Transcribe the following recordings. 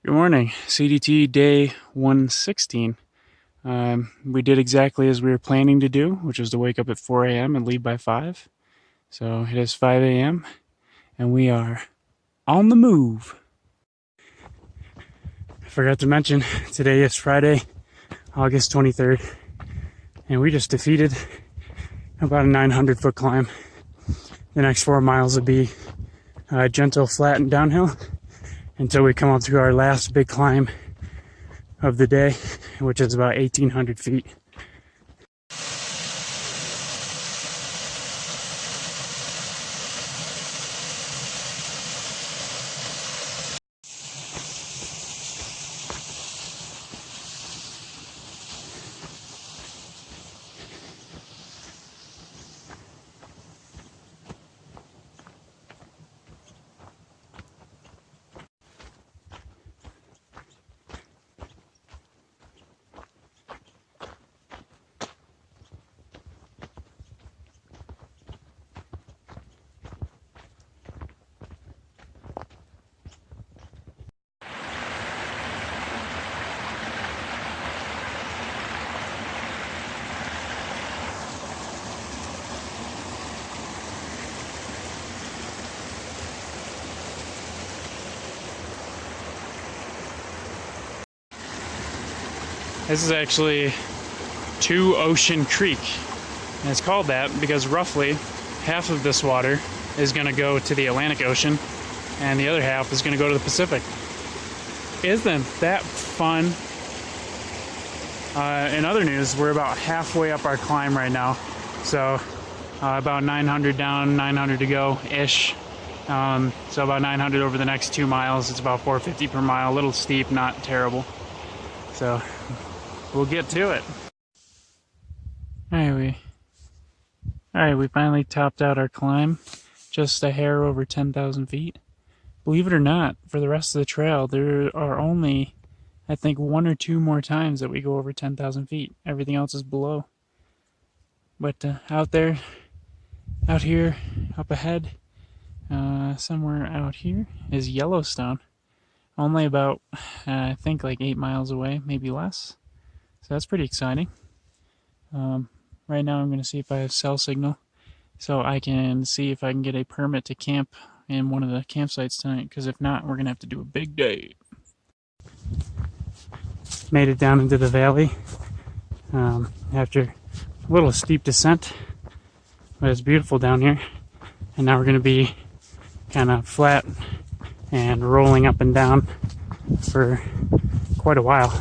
Good morning. CDT day 116. We did exactly as we were planning to do, which was to wake up at 4 a.m. and leave by 5. So it is 5 a.m. and we are on the move. I forgot to mention, today is Friday, August 23rd, and we just defeated about a 900-foot climb. The next 4 miles will be gentle, flat, and downhill until we come up to our last big climb of the day, which is about 1,800 feet. This is actually Two Ocean Creek, and it's called that because roughly half of this water is going to go to the Atlantic Ocean and the other half is going to go to the Pacific. Isn't that fun? In other news, we're about halfway up our climb right now, so about 900 down, 900 to go ish. So about 900 over the next 2 miles. It's about 450 per mile, a little steep, not terrible. So we'll get to it. Alright, we finally topped out our climb, just a hair over 10,000 feet. Believe it or not, for the rest of the trail, there are only, I think, 1 or 2 more times that we go over 10,000 feet. Everything else is below. But out here, up ahead, somewhere out here, is Yellowstone. Only about, I think, like 8 miles away, maybe less. So that's pretty exciting. Right now I'm going to see if I have cell signal so I can see if I can get a permit to camp in one of the campsites tonight, because if not, we're going to have to do a big day. Made it down into the valley after a little steep descent, but it's beautiful down here. And now we're going to be kind of flat and rolling up and down for quite a while.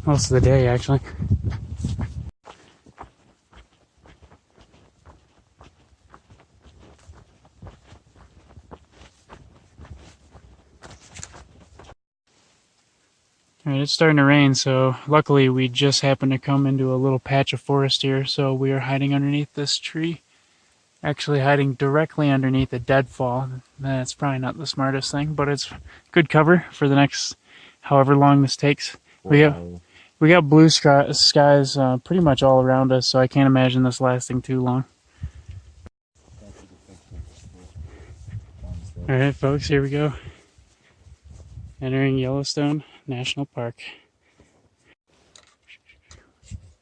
Most of the day, actually. Alright, it's starting to rain, so luckily we just happened to come into a little patch of forest here, so we are hiding underneath this tree. Actually hiding directly underneath a deadfall. That's probably not the smartest thing, but it's good cover for the next however long this takes. Wow. We got blue skies pretty much all around us, so I can't imagine this lasting too long. Alright folks, here we go. Entering Yellowstone National Park.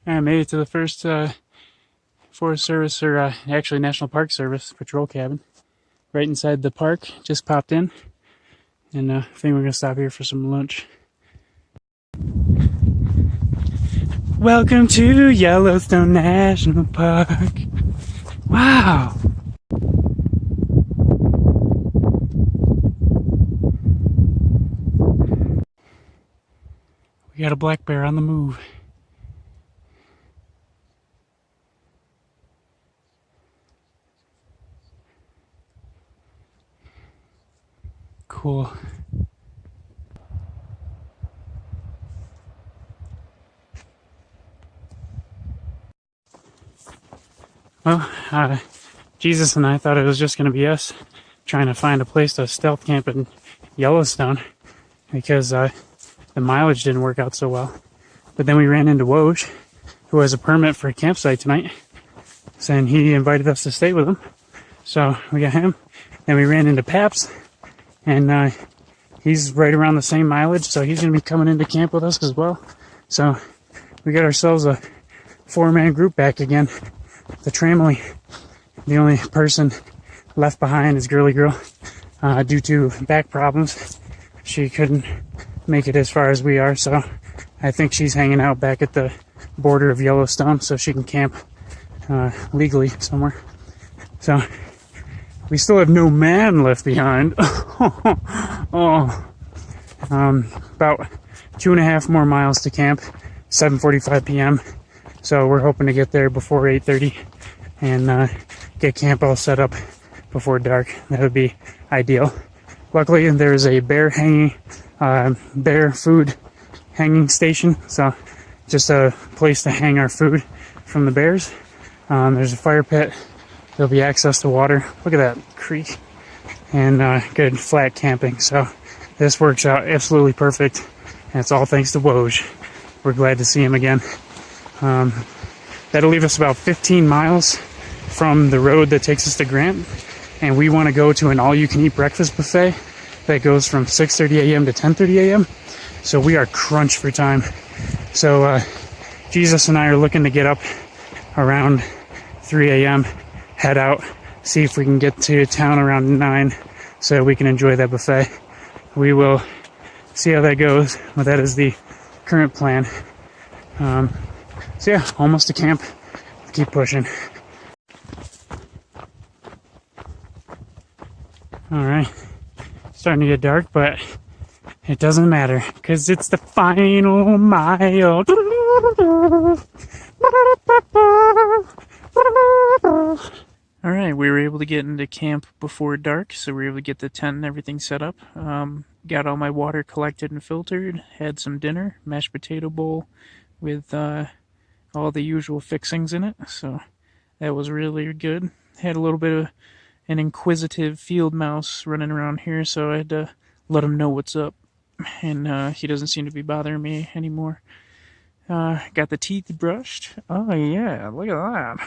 I made it to the first Forest Service, or actually National Park Service patrol cabin. Right inside the park, just popped in. And I think we're going to stop here for some lunch. Welcome to Yellowstone National Park. Wow! We got a black bear on the move. Cool. Well, Jesus and I thought it was just going to be us trying to find a place to stealth camp in Yellowstone because the mileage didn't work out so well. But then we ran into Woje, who has a permit for a campsite tonight, saying he invited us to stay with him. So we got him. Then we ran into Paps, and he's right around the same mileage, so he's going to be coming into camp with us as well. So we got ourselves a 4-man group back again. The Tramley. The only person left behind is Girly Girl due to back problems. She couldn't make it as far as we are, so I think she's hanging out back at the border of Yellowstone so she can camp legally somewhere. So we still have no man left behind. About 2.5 more miles to camp, 7:45 p.m. So we're hoping to get there before 8:30 and get camp all set up before dark. That would be ideal. Luckily, there is a bear food hanging station, so just a place to hang our food from the bears. There's a fire pit. There'll be access to water. Look at that creek. And good flat camping. So this works out absolutely perfect. And it's all thanks to Woje. We're glad to see him again. That'll leave us about 15 miles from the road that takes us to Grant. And we want to go to an all-you-can-eat breakfast buffet that goes from 6:30 a.m. to 10:30 a.m. So we are crunched for time. So Jesus and I are looking to get up around 3 a.m., head out, see if we can get to town around 9 so we can enjoy that buffet. We will see how that goes, but that is the current plan. So yeah, almost to camp. Keep pushing. Alright, starting to get dark, but it doesn't matter because it's the final mile. Alright, we were able to get into camp before dark, so we were able to get the tent and everything set up. Got all my water collected and filtered, had some dinner, mashed potato bowl with all the usual fixings in it, so that was really good. Had a little bit of an inquisitive field mouse running around here, so I had to let him know what's up, and he doesn't seem to be bothering me anymore. Got the teeth brushed. Oh yeah, look at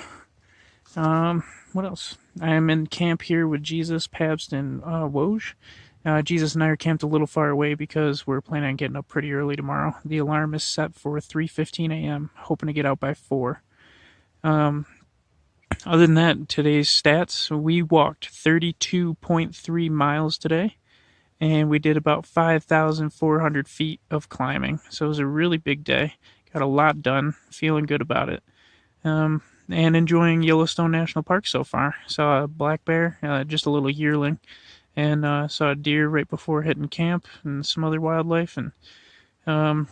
that. What else? I am in camp here with Jesus, Pabst, and Woje. Jesus and I are camped a little far away because we're planning on getting up pretty early tomorrow. The alarm is set for 3:15 a.m., hoping to get out by 4. Other than that, today's stats, we walked 32.3 miles today, and we did about 5,400 feet of climbing. So it was a really big day. Got a lot done, feeling good about it. And enjoying Yellowstone National Park so far. Saw a black bear, just a little yearling, and saw a deer right before hitting camp and some other wildlife, and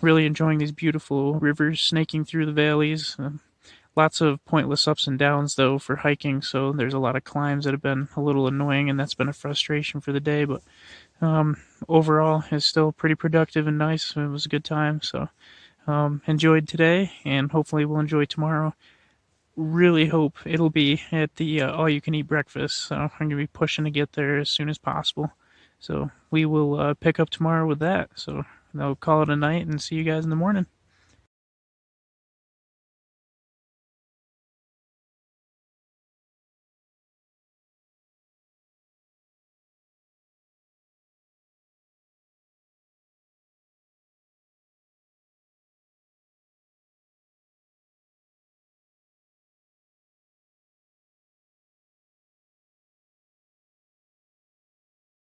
really enjoying these beautiful rivers snaking through the valleys. Lots of pointless ups and downs, though, for hiking, so there's a lot of climbs that have been a little annoying, and that's been a frustration for the day, but overall, it's still pretty productive and nice. It was a good time, so enjoyed today, and hopefully we'll enjoy tomorrow. Really hope it'll be at the all-you-can-eat breakfast, so I'm going to be pushing to get there as soon as possible. So we will pick up tomorrow with that, so I'll call it a night and see you guys in the morning.